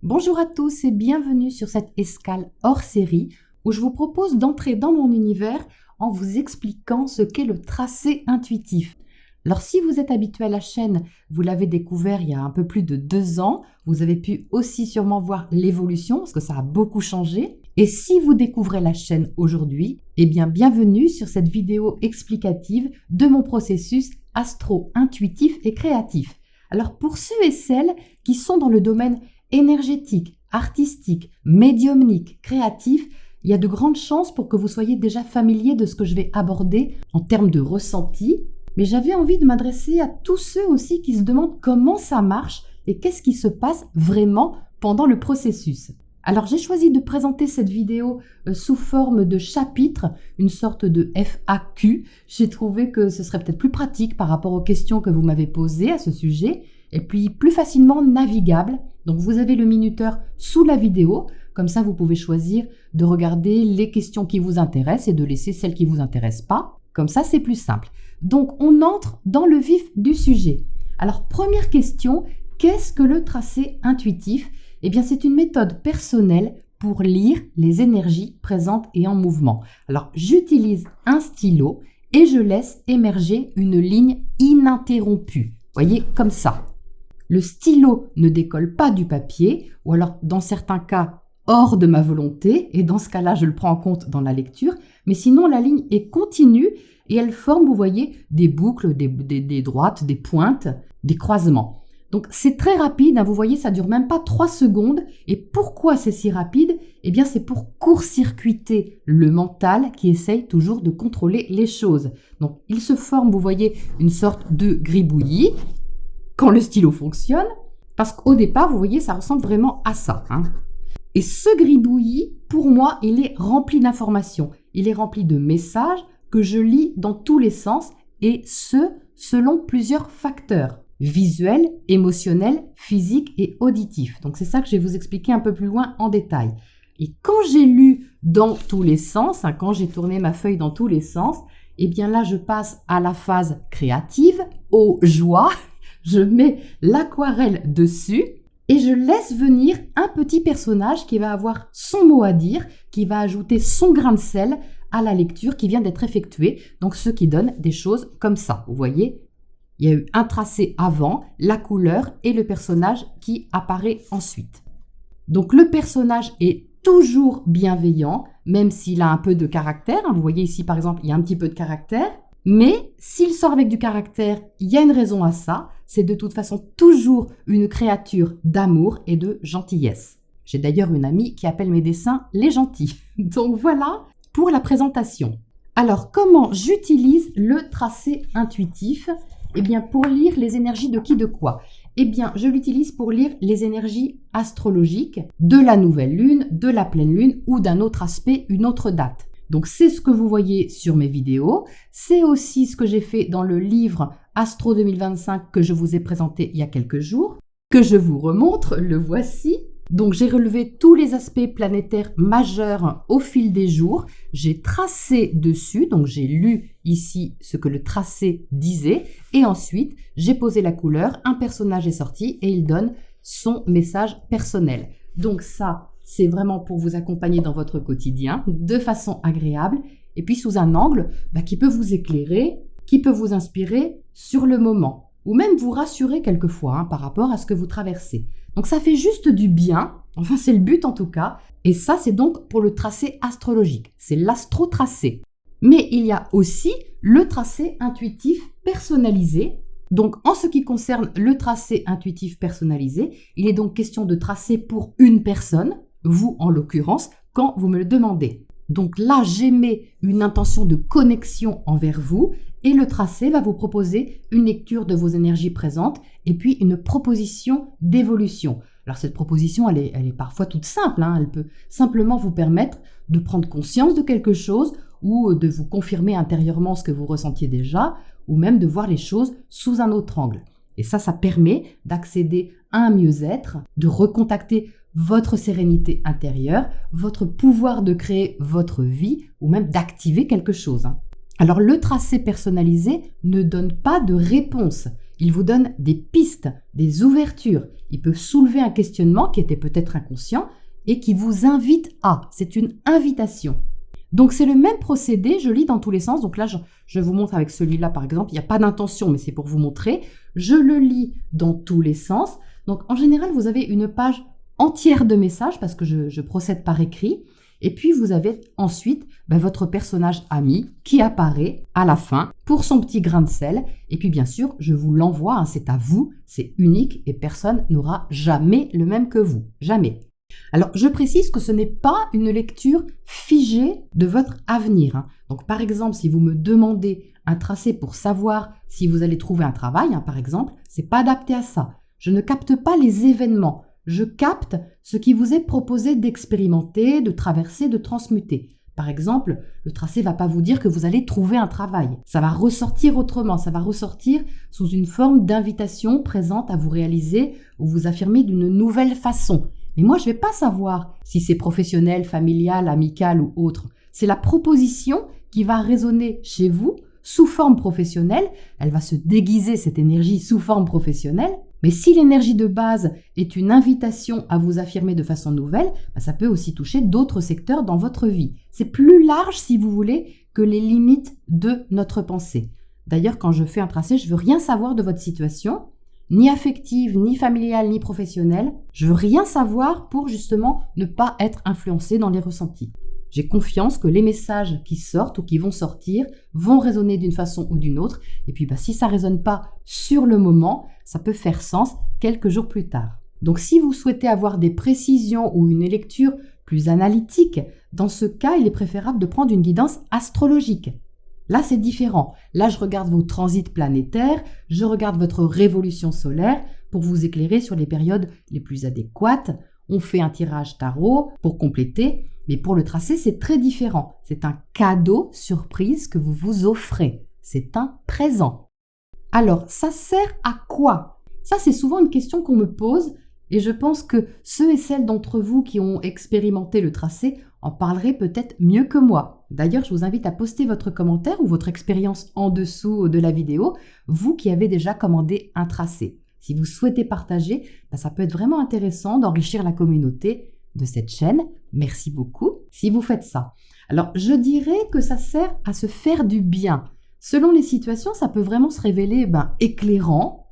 Bonjour à tous et bienvenue sur cette escale hors série où je vous propose d'entrer dans mon univers en vous expliquant ce qu'est le tracé intuitif. Alors si vous êtes habitué à la chaîne, vous l'avez découvert il y a un peu plus de 2 ans, vous avez pu aussi sûrement voir l'évolution parce que ça a beaucoup changé. Et si vous découvrez la chaîne aujourd'hui, eh bien bienvenue sur cette vidéo explicative de mon processus astro-intuitif et créatif. Alors pour ceux et celles qui sont dans le domaine énergétique, artistique, médiumnique, créatif, il y a de grandes chances pour que vous soyez déjà familier de ce que je vais aborder en termes de ressenti. Mais j'avais envie de m'adresser à tous ceux aussi qui se demandent comment ça marche et qu'est-ce qui se passe vraiment pendant le processus. Alors j'ai choisi de présenter cette vidéo sous forme de chapitre, une sorte de FAQ. J'ai trouvé que ce serait peut-être plus pratique par rapport aux questions que vous m'avez posées à ce sujet et puis plus facilement navigable. Donc vous avez le minuteur sous la vidéo, comme ça vous pouvez choisir de regarder les questions qui vous intéressent et de laisser celles qui ne vous intéressent pas. Comme ça c'est plus simple. Donc on entre dans le vif du sujet. Alors première question, qu'est-ce que le tracé intuitif ? Eh bien c'est une méthode personnelle pour lire les énergies présentes et en mouvement. Alors j'utilise un stylo et je laisse émerger une ligne ininterrompue. Voyez, comme ça. Le stylo ne décolle pas du papier, ou alors dans certains cas hors de ma volonté, et dans ce cas-là je le prends en compte dans la lecture, mais sinon la ligne est continue et elle forme, vous voyez, des boucles, des droites, des pointes, des croisements. Donc c'est très rapide, vous voyez, ça dure même pas 3 secondes. Et pourquoi c'est si rapide ? Eh bien c'est pour court-circuiter le mental qui essaye toujours de contrôler les choses. Donc il se forme, vous voyez, une sorte de gribouillis quand le stylo fonctionne, parce qu'au départ, vous voyez, ça ressemble vraiment à ça. Et ce gribouillis, pour moi, il est rempli d'informations. Il est rempli de messages que je lis dans tous les sens, et ce, selon plusieurs facteurs. Visuel, émotionnel, physique et auditif. Donc c'est ça que je vais vous expliquer un peu plus loin en détail. Et quand j'ai lu dans tous les sens, quand j'ai tourné ma feuille dans tous les sens, eh bien là je passe à la phase créative, aux joies, je mets l'aquarelle dessus et je laisse venir un petit personnage qui va avoir son mot à dire, qui va ajouter son grain de sel à la lecture qui vient d'être effectuée. Donc ce qui donne des choses comme ça, vous voyez. Il y a eu un tracé avant, la couleur et le personnage qui apparaît ensuite. Donc le personnage est toujours bienveillant, même s'il a un peu de caractère. Vous voyez ici par exemple, il y a un petit peu de caractère. Mais s'il sort avec du caractère, il y a une raison à ça. C'est de toute façon toujours une créature d'amour et de gentillesse. J'ai d'ailleurs une amie qui appelle mes dessins les gentils. Donc voilà pour la présentation. Alors comment j'utilise le tracé intuitif ? Eh bien, pour lire les énergies de qui, de quoi ? Eh bien, je l'utilise pour lire les énergies astrologiques de la nouvelle lune, de la pleine lune ou d'un autre aspect, une autre date. Donc, c'est ce que vous voyez sur mes vidéos. C'est aussi ce que j'ai fait dans le livre Astro 2025 que je vous ai présenté il y a quelques jours, que je vous remontre, le voici. Donc, j'ai relevé tous les aspects planétaires majeurs au fil des jours. J'ai tracé dessus, donc j'ai lu ici ce que le tracé disait. Et ensuite, j'ai posé la couleur, un personnage est sorti et il donne son message personnel. Donc ça, c'est vraiment pour vous accompagner dans votre quotidien de façon agréable et puis sous un angle qui peut vous éclairer, qui peut vous inspirer sur le moment ou même vous rassurer quelquefois par rapport à ce que vous traversez. Donc ça fait juste du bien, enfin c'est le but en tout cas, et ça c'est donc pour le tracé astrologique, c'est l'astro-tracé. Mais il y a aussi le tracé intuitif personnalisé. Donc en ce qui concerne le tracé intuitif personnalisé, il est donc question de tracer pour une personne, vous en l'occurrence, quand vous me le demandez. Donc là j'émets une intention de connexion envers vous et le tracé va vous proposer une lecture de vos énergies présentes et puis une proposition d'évolution. Alors cette proposition, elle est parfois toute simple, elle peut simplement vous permettre de prendre conscience de quelque chose ou de vous confirmer intérieurement ce que vous ressentiez déjà ou même de voir les choses sous un autre angle. Et ça permet d'accéder à un mieux-être, de recontacter votre sérénité intérieure, votre pouvoir de créer votre vie ou même d'activer quelque chose. Alors le tracé personnalisé ne donne pas de réponse. Il vous donne des pistes, des ouvertures. Il peut soulever un questionnement qui était peut-être inconscient et qui vous invite à. C'est une invitation. Donc c'est le même procédé, je lis dans tous les sens. Donc là, je vous montre avec celui-là par exemple. Il n'y a pas d'intention, mais c'est pour vous montrer. Je le lis dans tous les sens. Donc en général, vous avez une page entière de messages parce que je procède par écrit. Et puis vous avez ensuite votre personnage ami qui apparaît à la fin pour son petit grain de sel. Et puis bien sûr, je vous l'envoie, c'est à vous, c'est unique et personne n'aura jamais le même que vous. Jamais. Alors je précise que ce n'est pas une lecture figée de votre avenir. Donc par exemple, si vous me demandez un tracé pour savoir si vous allez trouver un travail, par exemple, c'est pas adapté à ça. Je ne capte pas les événements. Je capte ce qui vous est proposé d'expérimenter, de traverser, de transmuter. Par exemple, le tracé ne va pas vous dire que vous allez trouver un travail. Ça va ressortir autrement, ça va ressortir sous une forme d'invitation présente à vous réaliser ou vous affirmer d'une nouvelle façon. Mais moi, je ne vais pas savoir si c'est professionnel, familial, amical ou autre. C'est la proposition qui va résonner chez vous sous forme professionnelle. Elle va se déguiser, cette énergie, sous forme professionnelle. Mais si l'énergie de base est une invitation à vous affirmer de façon nouvelle, ça peut aussi toucher d'autres secteurs dans votre vie. C'est plus large, si vous voulez, que les limites de notre pensée. D'ailleurs, quand je fais un tracé, je ne veux rien savoir de votre situation, ni affective, ni familiale, ni professionnelle. Je ne veux rien savoir pour justement ne pas être influencé dans les ressentis. J'ai confiance que les messages qui sortent ou qui vont sortir vont résonner d'une façon ou d'une autre. Et puis si ça ne résonne pas sur le moment, ça peut faire sens quelques jours plus tard. Donc si vous souhaitez avoir des précisions ou une lecture plus analytique, dans ce cas, il est préférable de prendre une guidance astrologique. Là, c'est différent. Là, je regarde vos transits planétaires, je regarde votre révolution solaire pour vous éclairer sur les périodes les plus adéquates. On fait un tirage tarot pour compléter. Mais pour le tracé, c'est très différent. C'est un cadeau surprise que vous vous offrez. C'est un présent. Alors, ça sert à quoi? Ça, c'est souvent une question qu'on me pose et je pense que ceux et celles d'entre vous qui ont expérimenté le tracé en parleraient peut-être mieux que moi. D'ailleurs, je vous invite à poster votre commentaire ou votre expérience en dessous de la vidéo, vous qui avez déjà commandé un tracé. Si vous souhaitez partager, ça peut être vraiment intéressant d'enrichir la communauté de cette chaîne. Merci beaucoup si vous faites ça. Alors, je dirais que ça sert à se faire du bien. Selon les situations, ça peut vraiment se révéler éclairant,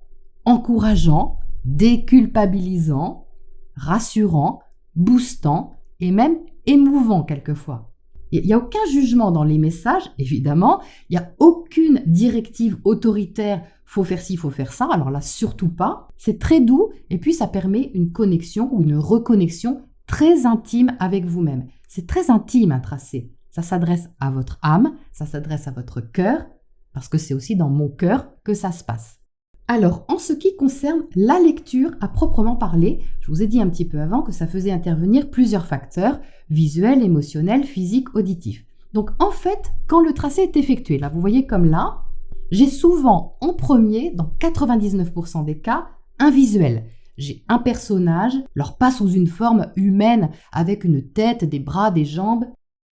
encourageant, déculpabilisant, rassurant, boostant et même émouvant quelquefois. Il n'y a aucun jugement dans les messages, évidemment. Il n'y a aucune directive autoritaire, faut faire ci, faut faire ça. Alors là, surtout pas. C'est très doux et puis ça permet une connexion ou une reconnexion très intime avec vous-même. C'est très intime un tracé. Ça s'adresse à votre âme, ça s'adresse à votre cœur, parce que c'est aussi dans mon cœur que ça se passe. Alors, en ce qui concerne la lecture à proprement parler, je vous ai dit un petit peu avant que ça faisait intervenir plusieurs facteurs, visuels, émotionnels, physiques, auditifs. Donc en fait, quand le tracé est effectué, là vous voyez comme là, j'ai souvent en premier, dans 99% des cas, un visuel. J'ai un personnage, alors pas sous une forme humaine avec une tête, des bras, des jambes,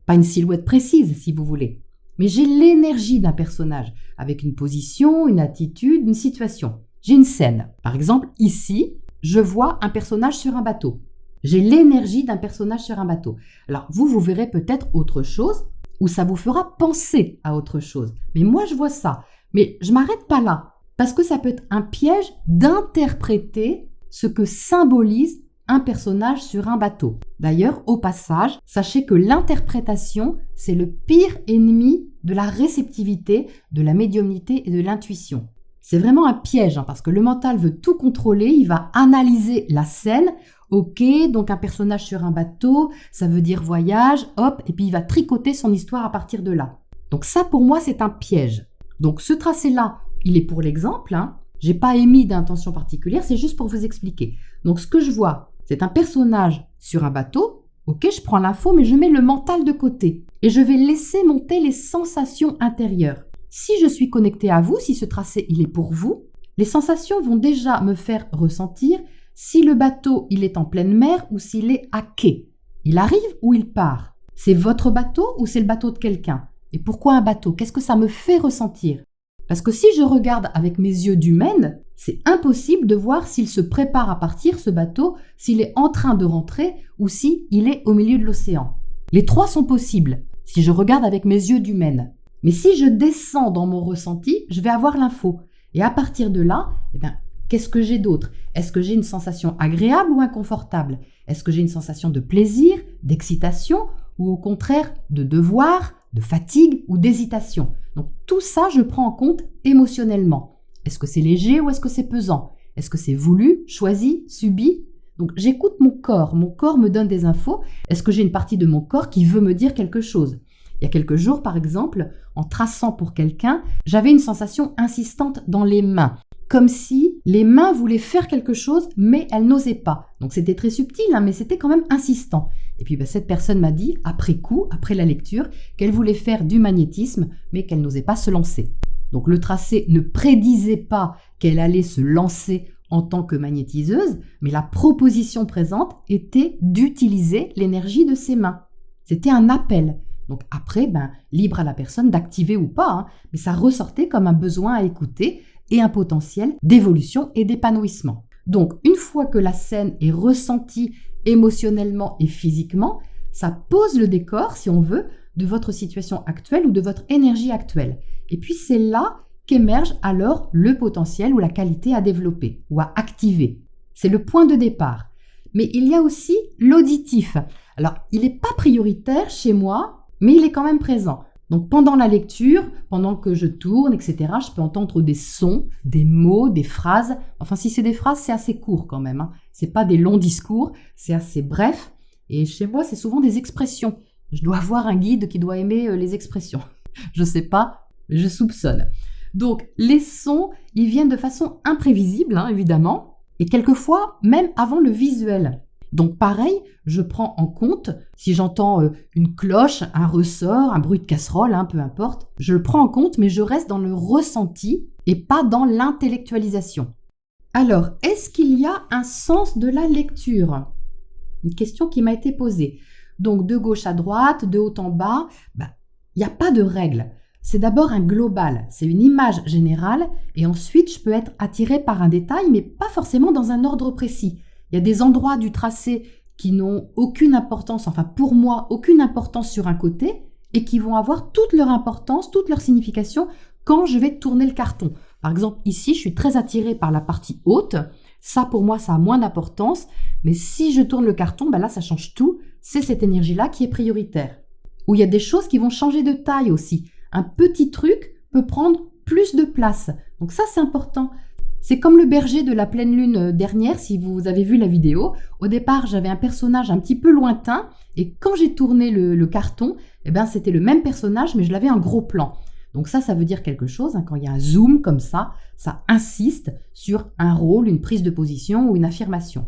pas une silhouette précise si vous voulez. Mais j'ai l'énergie d'un personnage, avec une position, une attitude, une situation. J'ai une scène. Par exemple, ici, je vois un personnage sur un bateau. J'ai l'énergie d'un personnage sur un bateau. Alors, vous verrez peut-être autre chose, ou ça vous fera penser à autre chose. Mais moi, je vois ça. Mais je ne m'arrête pas là, parce que ça peut être un piège d'interpréter ce que symbolise un personnage sur un bateau. D'ailleurs, au passage, sachez que l'interprétation, c'est le pire ennemi de la réceptivité, de la médiumnité et de l'intuition. C'est vraiment un piège, parce que le mental veut tout contrôler, il va analyser la scène. Ok, donc un personnage sur un bateau, ça veut dire voyage, hop, et puis il va tricoter son histoire à partir de là. Donc ça, pour moi, c'est un piège. Donc ce tracé-là, il est pour l'exemple, J'ai pas émis d'intention particulière, c'est juste pour vous expliquer. Donc ce que je vois, c'est un personnage sur un bateau. Ok, je prends l'info, mais je mets le mental de côté. Et je vais laisser monter les sensations intérieures. Si je suis connectée à vous, si ce tracé il est pour vous, les sensations vont déjà me faire ressentir si le bateau il est en pleine mer ou s'il est à quai. Il arrive ou il part. C'est votre bateau ou c'est le bateau de quelqu'un? Et pourquoi un bateau? Qu'est-ce que ça me fait ressentir? Parce que si je regarde avec mes yeux d'humaine, c'est impossible de voir s'il se prépare à partir, ce bateau, s'il est en train de rentrer ou s'il est au milieu de l'océan. Les trois sont possibles si je regarde avec mes yeux d'humaine. Mais si je descends dans mon ressenti, je vais avoir l'info. Et à partir de là, qu'est-ce que j'ai d'autre? Est-ce que j'ai une sensation agréable ou inconfortable? Est-ce que j'ai une sensation de plaisir, d'excitation ou au contraire de devoir, de fatigue ou d'hésitation? Donc tout ça, je prends en compte émotionnellement. Est-ce que c'est léger ou est-ce que c'est pesant? Est-ce que c'est voulu, choisi, subi? Donc j'écoute mon corps me donne des infos. Est-ce que j'ai une partie de mon corps qui veut me dire quelque chose? Il y a quelques jours, par exemple, en traçant pour quelqu'un, j'avais une sensation insistante dans les mains, comme si les mains voulaient faire quelque chose, mais elles n'osaient pas. Donc c'était très subtil, mais c'était quand même insistant. Et puis cette personne m'a dit, après coup, après la lecture, qu'elle voulait faire du magnétisme, mais qu'elle n'osait pas se lancer. Donc le tracé ne prédisait pas qu'elle allait se lancer en tant que magnétiseuse, mais la proposition présente était d'utiliser l'énergie de ses mains. C'était un appel. Donc après, libre à la personne d'activer ou pas, mais ça ressortait comme un besoin à écouter et un potentiel d'évolution et d'épanouissement. Donc une fois que la scène est ressentie émotionnellement et physiquement, ça pose le décor, si on veut, de votre situation actuelle ou de votre énergie actuelle. Et puis c'est là qu'émerge alors le potentiel ou la qualité à développer ou à activer. C'est le point de départ. Mais il y a aussi l'auditif. Alors, il n'est pas prioritaire chez moi, mais il est quand même présent. Donc pendant la lecture, pendant que je tourne, etc., je peux entendre des sons, des mots, des phrases. Enfin, si c'est des phrases, c'est assez court quand même. C'est pas des longs discours, c'est assez bref. Et chez moi, c'est souvent des expressions. Je dois avoir un guide qui doit aimer les expressions. Je sais pas, je soupçonne. Donc les sons, ils viennent de façon imprévisible, évidemment, et quelquefois même avant le visuel. Donc pareil, je prends en compte, si j'entends une cloche, un ressort, un bruit de casserole, peu importe, je le prends en compte, mais je reste dans le ressenti et pas dans l'intellectualisation. Alors, est-ce qu'il y a un sens de la lecture? Une question qui m'a été posée. Donc de gauche à droite, de haut en bas, il n'y a pas de règle. C'est d'abord un global, c'est une image générale et ensuite je peux être attirée par un détail mais pas forcément dans un ordre précis. Il y a des endroits du tracé qui n'ont aucune importance, enfin pour moi aucune importance sur un côté et qui vont avoir toute leur importance, toute leur signification quand je vais tourner le carton. Par exemple ici je suis très attirée par la partie haute, ça pour moi ça a moins d'importance, mais si je tourne le carton, là ça change tout, c'est cette énergie-là qui est prioritaire. Ou il y a des choses qui vont changer de taille aussi. Un petit truc peut prendre plus de place. Donc ça, c'est important. C'est comme le berger de la pleine lune dernière, si vous avez vu la vidéo. Au départ, j'avais un personnage un petit peu lointain et quand j'ai tourné le carton, c'était le même personnage, mais je l'avais en gros plan. Donc ça veut dire quelque chose. Quand il y a un zoom comme ça insiste sur un rôle, une prise de position ou une affirmation.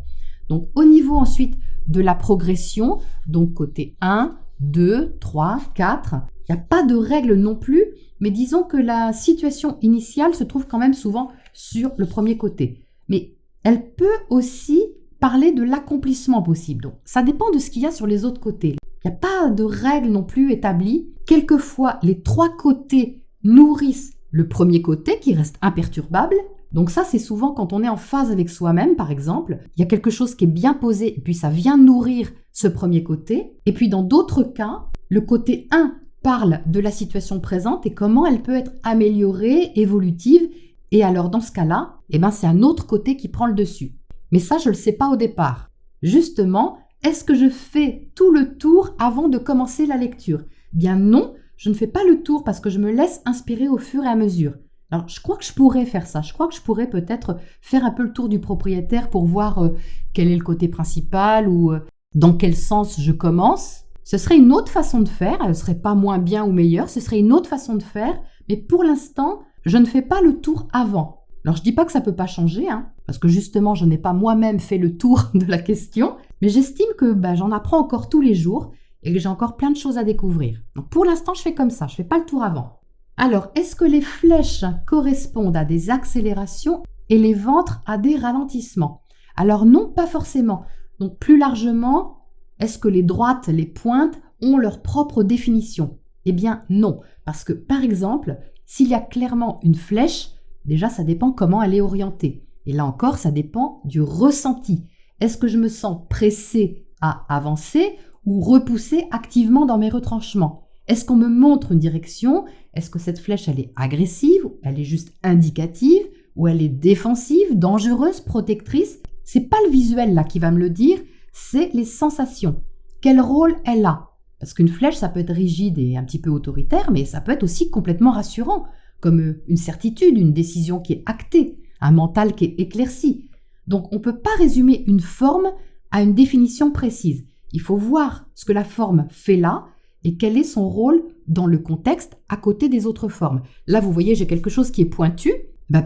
Donc au niveau ensuite de la progression, donc côté 1, 2, 3, 4, il n'y a pas de règle non plus, mais disons que la situation initiale se trouve quand même souvent sur le premier côté. Mais elle peut aussi parler de l'accomplissement possible. Donc, ça dépend de ce qu'il y a sur les autres côtés. Il n'y a pas de règle non plus établie. Quelquefois, les trois côtés nourrissent le premier côté qui reste imperturbable. Donc ça, c'est souvent quand on est en phase avec soi-même, par exemple. Il y a quelque chose qui est bien posé et puis ça vient nourrir ce premier côté. Et puis dans d'autres cas, le côté 1 parle de la situation présente et comment elle peut être améliorée, évolutive. Et alors dans ce cas-là, c'est un autre côté qui prend le dessus. Mais ça, je ne le sais pas au départ. Justement, est-ce que je fais tout le tour avant de commencer la lecture? Bien non, je ne fais pas le tour parce que je me laisse inspirer au fur et à mesure. Alors, je crois que je pourrais faire ça. Je crois que je pourrais peut-être faire un peu le tour du propriétaire pour voir quel est le côté principal ou dans quel sens je commence. Ce serait une autre façon de faire. Elle ne serait pas moins bien ou meilleure. Ce serait une autre façon de faire. Mais pour l'instant, je ne fais pas le tour avant. Alors, je ne dis pas que ça ne peut pas changer, parce que justement, je n'ai pas moi-même fait le tour de la question. Mais j'estime que j'en apprends encore tous les jours et que j'ai encore plein de choses à découvrir. Donc, pour l'instant, je fais comme ça. Je ne fais pas le tour avant. Alors, est-ce que les flèches correspondent à des accélérations et les ventres à des ralentissements? Alors non, pas forcément. Donc plus largement, est-ce que les droites, les pointes ont leur propre définition? Eh bien non, parce que par exemple, S'il y a clairement une flèche, déjà ça dépend comment elle est orientée. Et là encore, ça dépend du ressenti. Est-ce que je me sens pressée à avancer ou repoussée activement dans mes retranchements? Est-ce qu'on me montre une direction? Est-ce que cette flèche, elle est agressive? Elle est juste indicative? Ou elle est défensive, dangereuse, protectrice? C'est pas le visuel là qui va me le dire, c'est les sensations. Quel rôle elle a? Parce qu'une flèche, ça peut être rigide et un petit peu autoritaire, mais ça peut être aussi complètement rassurant, comme une certitude, une décision qui est actée, un mental qui est éclairci. Donc on ne peut pas résumer une forme à une définition précise. Il faut voir ce que la forme fait là et quel est son rôle dans le contexte à côté des autres formes. Là, vous voyez, j'ai quelque chose qui est pointu.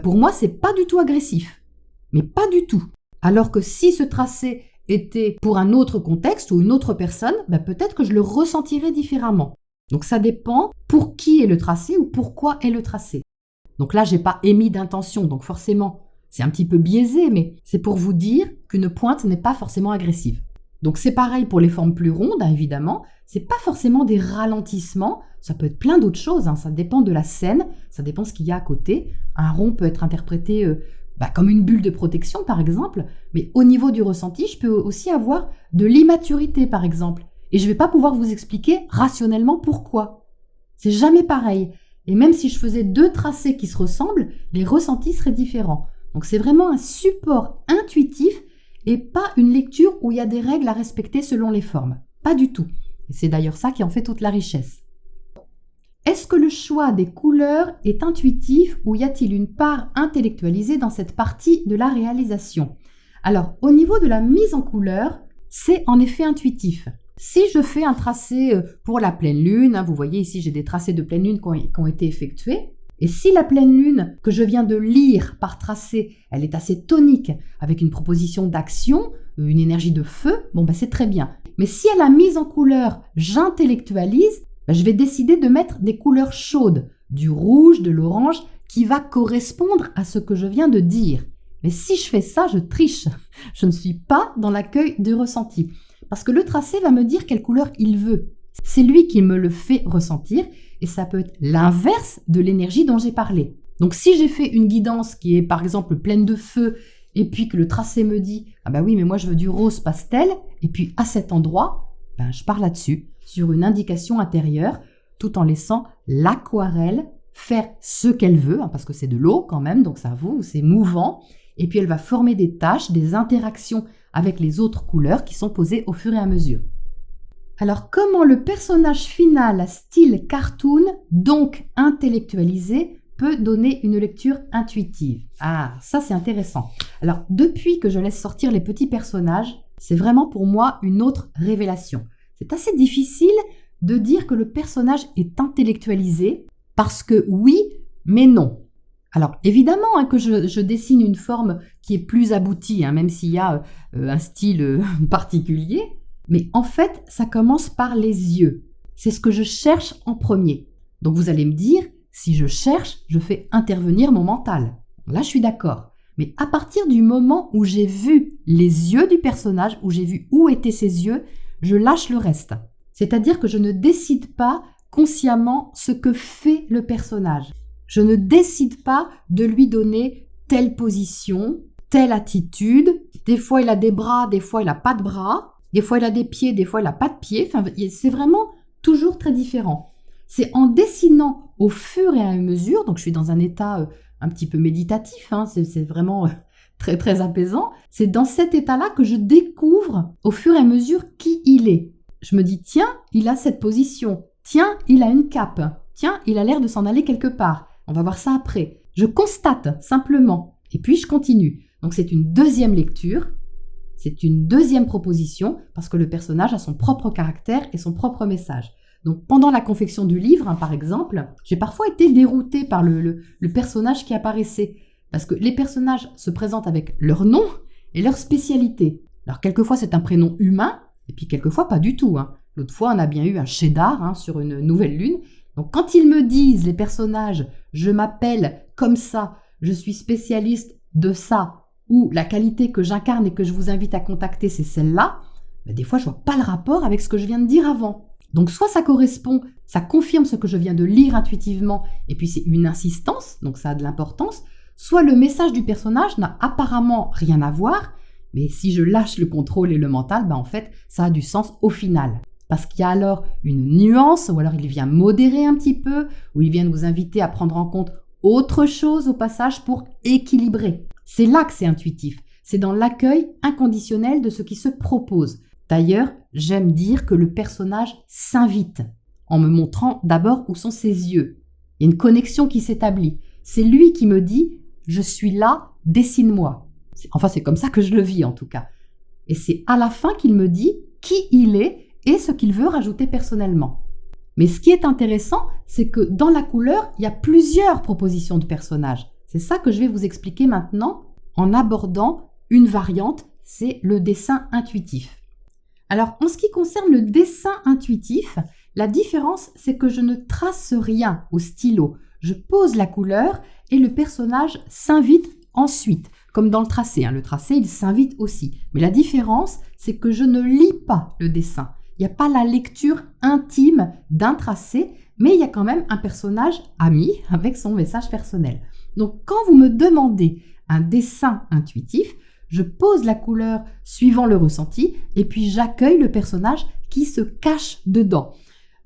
Pour moi, c'est pas du tout agressif, mais pas du tout. Alors que si ce tracé était pour un autre contexte ou une autre personne, peut-être que je le ressentirais différemment. Donc ça dépend pour qui est le tracé ou pourquoi est le tracé. Donc là, j'ai pas émis d'intention, donc forcément, c'est un petit peu biaisé, mais c'est pour vous dire qu'une pointe n'est pas forcément agressive. Donc c'est pareil pour les formes plus rondes, évidemment. C'est pas forcément des ralentissements, ça peut être plein d'autres choses, ça dépend de la scène, ça dépend ce qu'il y a à côté. Un rond peut être interprété comme une bulle de protection, par exemple, mais au niveau du ressenti, je peux aussi avoir de l'immaturité, par exemple. Et je ne vais pas pouvoir vous expliquer rationnellement pourquoi. C'est jamais pareil. Et même si je faisais 2 tracés qui se ressemblent, les ressentis seraient différents. Donc c'est vraiment un support intuitif et pas une lecture où il y a des règles à respecter selon les formes. Pas du tout. Et c'est d'ailleurs ça qui en fait toute la richesse. Est-ce que le choix des couleurs est intuitif ou y a-t-il une part intellectualisée dans cette partie de la réalisation? Alors, au niveau de la mise en couleur, c'est en effet intuitif. Si je fais un tracé pour la pleine lune, vous voyez ici j'ai des tracés de pleine lune qui ont été effectués, et si la pleine lune que je viens de lire par tracé, elle est assez tonique, avec une proposition d'action, une énergie de feu, c'est très bien. Mais si à la mise en couleur, j'intellectualise, je vais décider de mettre des couleurs chaudes, du rouge, de l'orange, qui va correspondre à ce que je viens de dire. Mais si je fais ça, je triche. Je ne suis pas dans l'accueil du ressenti. Parce que le tracé va me dire quelle couleur il veut. C'est lui qui me le fait ressentir et ça peut être l'inverse de l'énergie dont j'ai parlé. Donc si j'ai fait une guidance qui est par exemple pleine de feu et puis que le tracé me dit « Ah oui, mais moi je veux du rose pastel » et puis à cet endroit, je pars là-dessus, sur une indication intérieure, tout en laissant l'aquarelle faire ce qu'elle veut, parce que c'est de l'eau quand même, donc c'est mouvant, et puis elle va former des taches, des interactions avec les autres couleurs qui sont posées au fur et à mesure. Alors, comment le personnage final style cartoon, donc intellectualisé, peut donner une lecture intuitive? Ah, ça c'est intéressant. Alors, depuis que je laisse sortir les petits personnages, c'est vraiment pour moi une autre révélation. C'est assez difficile de dire que le personnage est intellectualisé, parce que oui, mais non. Alors, évidemment que je dessine une forme qui est plus aboutie, même s'il y a un style particulier, mais en fait, ça commence par les yeux. C'est ce que je cherche en premier. Donc vous allez me dire, si je cherche, je fais intervenir mon mental. Là, je suis d'accord. Mais à partir du moment où j'ai vu les yeux du personnage, où j'ai vu où étaient ses yeux, je lâche le reste. C'est-à-dire que je ne décide pas consciemment ce que fait le personnage. Je ne décide pas de lui donner telle position, telle attitude. Des fois, il a des bras, des fois, il n'a pas de bras. Des fois, il a des pieds, des fois, il n'a pas de pieds. C'est vraiment toujours très différent. C'est en dessinant au fur et à mesure, donc je suis dans un état un petit peu méditatif, c'est vraiment très, très apaisant. C'est dans cet état-là que je découvre au fur et à mesure qui il est. Je me dis, tiens, il a cette position. Tiens, il a une cape. Tiens, il a l'air de s'en aller quelque part. On va voir ça après. Je constate simplement. Et puis, je continue. Donc, c'est une deuxième lecture. C'est une deuxième proposition parce que le personnage a son propre caractère et son propre message. Donc, pendant la confection du livre, par exemple, j'ai parfois été déroutée par le personnage qui apparaissait. Parce que les personnages se présentent avec leur nom et leur spécialité. Alors, quelquefois, c'est un prénom humain, et puis quelquefois, pas du tout. L'autre fois, on a bien eu un cheddar sur une nouvelle lune. Donc, quand ils me disent, les personnages, je m'appelle comme ça, je suis spécialiste de ça, ou la qualité que j'incarne et que je vous invite à contacter, c'est celle-là, des fois, je vois pas le rapport avec ce que je viens de dire avant. Donc soit ça correspond, ça confirme ce que je viens de lire intuitivement, et puis c'est une insistance, donc ça a de l'importance, soit le message du personnage n'a apparemment rien à voir, mais si je lâche le contrôle et le mental, en fait, ça a du sens au final. Parce qu'il y a alors une nuance, ou alors il vient modérer un petit peu, ou il vient nous inviter à prendre en compte autre chose au passage pour équilibrer. C'est là que c'est intuitif, c'est dans l'accueil inconditionnel de ce qui se propose. D'ailleurs, j'aime dire que le personnage s'invite, en me montrant d'abord où sont ses yeux. Il y a une connexion qui s'établit. C'est lui qui me dit « je suis là, dessine-moi ». Enfin, c'est comme ça que je le vis en tout cas. Et c'est à la fin qu'il me dit qui il est et ce qu'il veut rajouter personnellement. Mais ce qui est intéressant, c'est que dans la couleur, il y a plusieurs propositions de personnages. C'est ça que je vais vous expliquer maintenant en abordant une variante, c'est le dessin intuitif. Alors, en ce qui concerne le dessin intuitif, la différence, c'est que je ne trace rien au stylo. Je pose la couleur et le personnage s'invite ensuite. Comme dans le tracé, le tracé, il s'invite aussi. Mais la différence, c'est que je ne lis pas le dessin. Il n'y a pas la lecture intime d'un tracé, mais il y a quand même un personnage ami avec son message personnel. Donc, quand vous me demandez un dessin intuitif, je pose la couleur suivant le ressenti et puis j'accueille le personnage qui se cache dedans.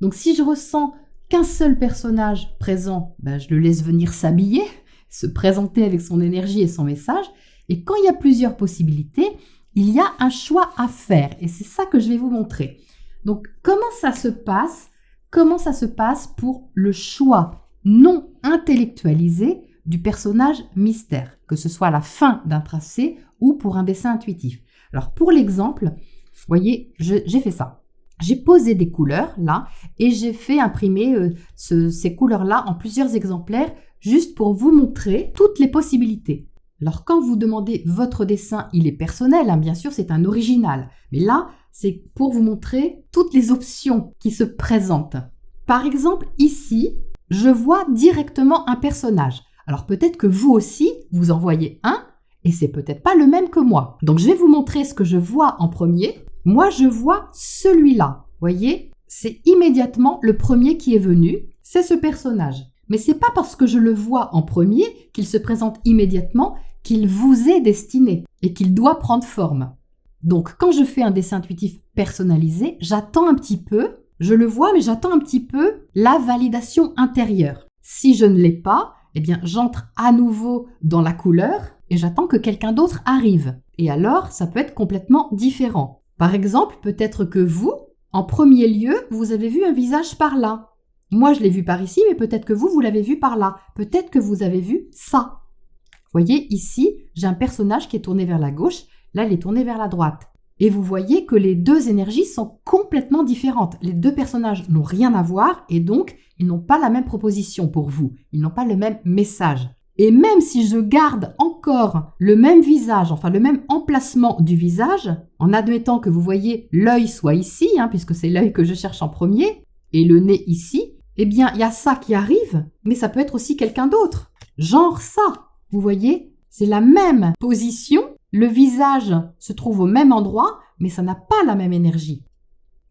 Donc, si je ressens qu'un seul personnage présent, je le laisse venir s'habiller, se présenter avec son énergie et son message. Et quand il y a plusieurs possibilités, il y a un choix à faire. Et c'est ça que je vais vous montrer. Donc, comment ça se passe? Comment ça se passe pour le choix non intellectualisé du personnage mystère, que ce soit à la fin d'un tracé ou pour un dessin intuitif. Alors, pour l'exemple, vous voyez, j'ai fait ça. J'ai posé des couleurs là et j'ai fait imprimer ces couleurs-là en plusieurs exemplaires juste pour vous montrer toutes les possibilités. Alors, quand vous demandez votre dessin, il est personnel, bien sûr, c'est un original. Mais là, c'est pour vous montrer toutes les options qui se présentent. Par exemple, ici, je vois directement un personnage. Alors, peut-être que vous aussi, vous en voyez un et c'est peut-être pas le même que moi. Donc, je vais vous montrer ce que je vois en premier. Moi, je vois celui-là. Vous voyez, c'est immédiatement le premier qui est venu. C'est ce personnage. Mais c'est pas parce que je le vois en premier qu'il se présente immédiatement qu'il vous est destiné et qu'il doit prendre forme. Donc, quand je fais un dessin intuitif personnalisé, j'attends un petit peu, je le vois, mais j'attends un petit peu la validation intérieure. Si je ne l'ai pas, j'entre à nouveau dans la couleur et j'attends que quelqu'un d'autre arrive. Et alors, ça peut être complètement différent. Par exemple, peut-être que vous, en premier lieu, vous avez vu un visage par là. Moi, je l'ai vu par ici, mais peut-être que vous l'avez vu par là. Peut-être que vous avez vu ça. Vous voyez, ici, j'ai un personnage qui est tourné vers la gauche. Là, il est tourné vers la droite. Et vous voyez que les deux énergies sont complètement différentes. Les deux personnages n'ont rien à voir et donc, ils n'ont pas la même proposition pour vous. Ils n'ont pas le même message. Et même si je garde encore le même visage, enfin le même emplacement du visage, en admettant que vous voyez l'œil soit ici, puisque c'est l'œil que je cherche en premier, et le nez ici, il y a ça qui arrive, mais ça peut être aussi quelqu'un d'autre. Genre ça. Vous voyez, c'est la même position, le visage se trouve au même endroit, mais ça n'a pas la même énergie.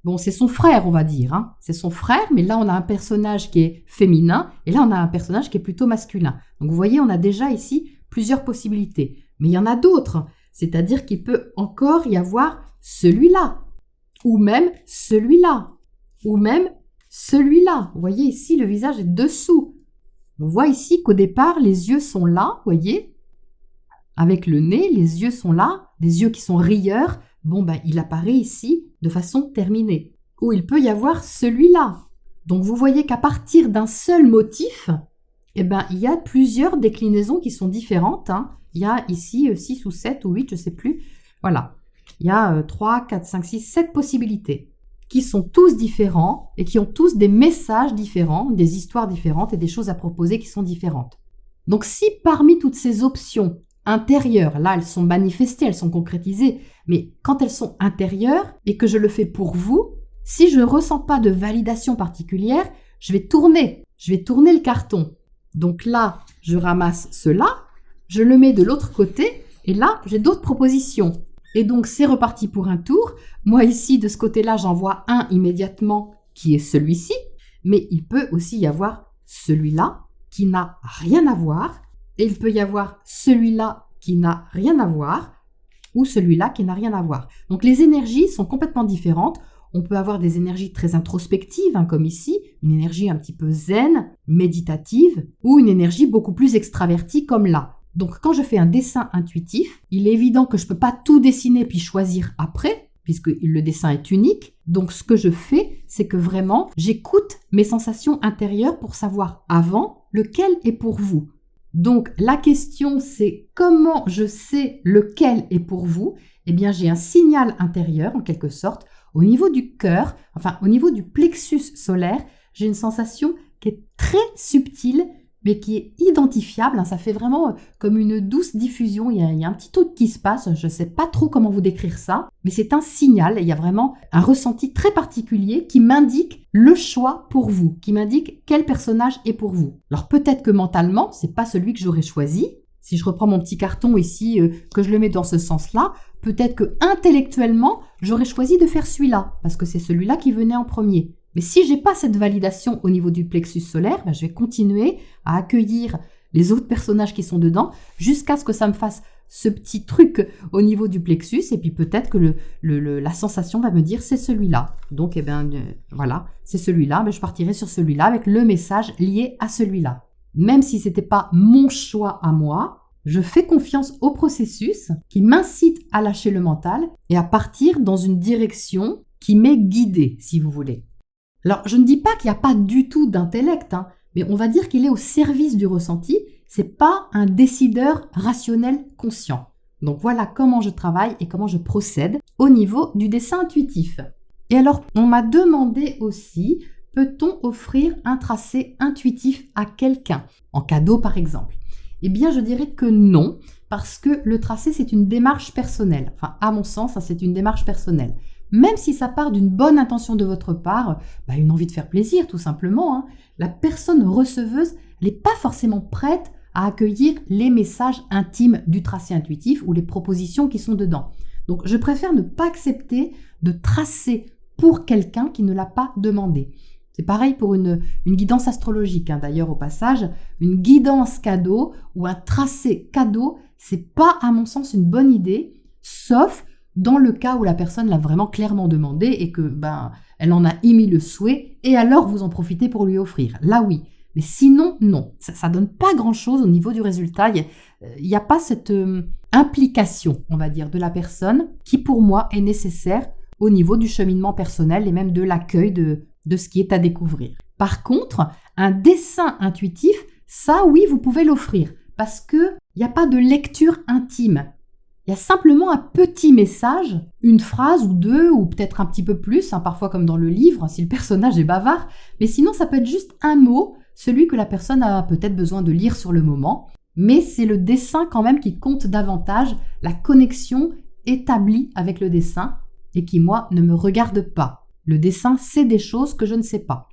Bon, c'est son frère, on va dire. C'est son frère, mais là, on a un personnage qui est féminin, et là, on a un personnage qui est plutôt masculin. Donc, vous voyez, on a déjà ici plusieurs possibilités. Mais il y en a d'autres, c'est-à-dire qu'il peut encore y avoir celui-là, ou même celui-là, ou même celui-là. Vous voyez, ici, le visage est dessous. On voit ici qu'au départ, les yeux sont là, vous voyez, avec le nez, les yeux sont là, des yeux qui sont rieurs. Il apparaît ici de façon terminée. Ou il peut y avoir celui-là. Donc, vous voyez qu'à partir d'un seul motif, il y a plusieurs déclinaisons qui sont différentes. Il y a ici 6 ou 7 ou 8, je ne sais plus. Voilà. Il y a 3, 4, 5, 6, 7 possibilités qui sont tous différents et qui ont tous des messages différents, des histoires différentes et des choses à proposer qui sont différentes. Donc, si parmi toutes ces options intérieures, là, elles sont manifestées, elles sont concrétisées, mais quand elles sont intérieures et que je le fais pour vous, si je ne ressens pas de validation particulière, je vais tourner le carton. Donc là, je ramasse cela, je le mets de l'autre côté et là, j'ai d'autres propositions. Et donc, c'est reparti pour un tour. Moi, ici, de ce côté-là, j'en vois un immédiatement qui est celui-ci, mais il peut aussi y avoir celui-là qui n'a rien à voir, et il peut y avoir celui-là qui n'a rien à voir, ou celui-là qui n'a rien à voir. Donc les énergies sont complètement différentes. On peut avoir des énergies très introspectives, comme ici, une énergie un petit peu zen, méditative, ou une énergie beaucoup plus extravertie comme là. Donc quand je fais un dessin intuitif, il est évident que je ne peux pas tout dessiner puis choisir après, puisque le dessin est unique. Donc ce que je fais, c'est que vraiment, j'écoute mes sensations intérieures pour savoir avant lequel est pour vous. Donc la question, c'est comment je sais lequel est pour vous? Eh bien, j'ai un signal intérieur, en quelque sorte, au niveau du cœur, enfin au niveau du plexus solaire, j'ai une sensation qui est très subtile, mais qui est identifiable. Ça fait vraiment comme une douce diffusion. Il y a un petit truc qui se passe. Je ne sais pas trop comment vous décrire ça, mais c'est un signal. Il y a vraiment un ressenti très particulier qui m'indique le choix pour vous, qui m'indique quel personnage est pour vous. Alors peut-être que mentalement, c'est pas celui que j'aurais choisi. Si je reprends mon petit carton ici, que je le mets dans ce sens-là, peut-être que intellectuellement, j'aurais choisi de faire celui-là, parce que c'est celui-là qui venait en premier. Mais si j'ai pas cette validation au niveau du plexus solaire, je vais continuer à accueillir les autres personnages qui sont dedans jusqu'à ce que ça me fasse ce petit truc au niveau du plexus, et puis peut-être que la sensation va me dire c'est celui-là. Donc voilà, c'est celui-là, je partirai sur celui-là avec le message lié à celui-là. Même si c'était pas mon choix à moi, je fais confiance au processus qui m'incite à lâcher le mental et à partir dans une direction qui m'est guidée, si vous voulez. Alors, je ne dis pas qu'il n'y a pas du tout d'intellect, mais on va dire qu'il est au service du ressenti. C'est pas un décideur rationnel conscient. Donc voilà comment je travaille et comment je procède au niveau du dessin intuitif. Et alors, on m'a demandé aussi, peut-on offrir un tracé intuitif à quelqu'un, en cadeau par exemple? Eh bien, je dirais que non, parce que le tracé, c'est une démarche personnelle. Enfin, à mon sens, c'est une démarche personnelle. Même si ça part d'une bonne intention de votre part, une envie de faire plaisir tout simplement, la personne receveuse n'est pas forcément prête à accueillir les messages intimes du tracé intuitif ou les propositions qui sont dedans. Donc je préfère ne pas accepter de tracer pour quelqu'un qui ne l'a pas demandé. C'est pareil pour une guidance astrologique, d'ailleurs au passage, une guidance cadeau ou un tracé cadeau, c'est pas à mon sens une bonne idée, sauf dans le cas où la personne l'a vraiment clairement demandé et que elle en a émis le souhait, et alors vous en profitez pour lui offrir. Là oui, mais sinon non, ça donne pas grand-chose au niveau du résultat. Il n'y a pas cette implication, on va dire, de la personne qui pour moi est nécessaire au niveau du cheminement personnel et même de l'accueil de ce qui est à découvrir. Par contre, un dessin intuitif, ça oui, vous pouvez l'offrir parce qu'il n'y a pas de lecture intime. Il y a simplement un petit message, une phrase ou deux, ou peut-être un petit peu plus, parfois comme dans le livre, si le personnage est bavard, mais sinon ça peut être juste un mot, celui que la personne a peut-être besoin de lire sur le moment, mais c'est le dessin quand même qui compte davantage, la connexion établie avec le dessin, et qui moi ne me regarde pas. Le dessin, c'est des choses que je ne sais pas.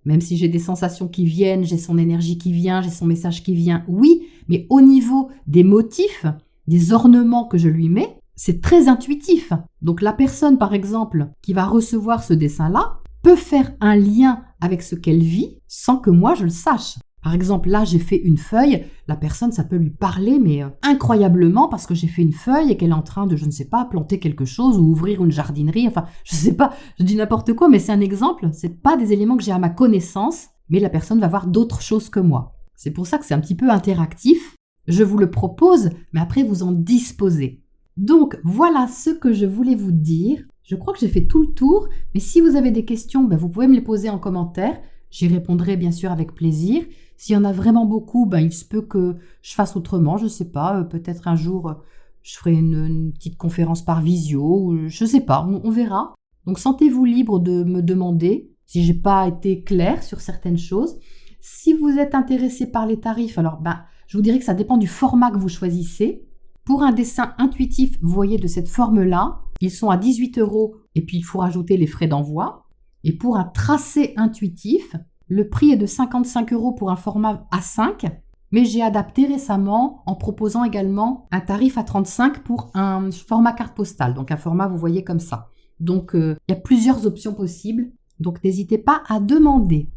Même si j'ai des sensations qui viennent, j'ai son énergie qui vient, j'ai son message qui vient, oui, mais au niveau des motifs, des ornements que je lui mets, c'est très intuitif. Donc la personne, par exemple, qui va recevoir ce dessin-là, peut faire un lien avec ce qu'elle vit sans que moi je le sache. Par exemple, là, j'ai fait une feuille, la personne, ça peut lui parler, mais incroyablement, parce que j'ai fait une feuille et qu'elle est en train de, je ne sais pas, planter quelque chose ou ouvrir une jardinerie, enfin, je ne sais pas, je dis n'importe quoi, mais c'est un exemple, c'est pas des éléments que j'ai à ma connaissance, mais la personne va voir d'autres choses que moi. C'est pour ça que c'est un petit peu interactif. Je vous le propose, mais après vous en disposez. Donc voilà ce que je voulais vous dire. Je crois que j'ai fait tout le tour, mais si vous avez des questions, vous pouvez me les poser en commentaire. J'y répondrai bien sûr avec plaisir. S'il y en a vraiment beaucoup, il se peut que je fasse autrement, je ne sais pas. Peut-être un jour, je ferai une petite conférence par visio, ou je ne sais pas, on verra. Donc sentez-vous libre de me demander si je n'ai pas été claire sur certaines choses. Si vous êtes intéressé par les tarifs, alors je vous dirais que ça dépend du format que vous choisissez. Pour un dessin intuitif, vous voyez, de cette forme-là, ils sont à 18 € et puis il faut rajouter les frais d'envoi. Et pour un tracé intuitif, le prix est de 55 € pour un format A5, mais j'ai adapté récemment en proposant également un tarif à 35 pour un format carte postale, donc un format, vous voyez, comme ça. Donc, il y a plusieurs options possibles. Donc n'hésitez pas à demander.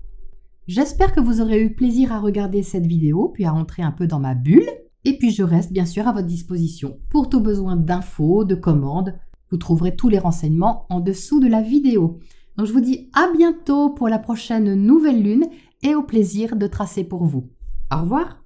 J'espère que vous aurez eu plaisir à regarder cette vidéo, puis à entrer un peu dans ma bulle. Et puis je reste bien sûr à votre disposition pour tout besoin d'infos, de commandes. Vous trouverez tous les renseignements en dessous de la vidéo. Donc je vous dis à bientôt pour la prochaine nouvelle lune et au plaisir de tracer pour vous. Au revoir.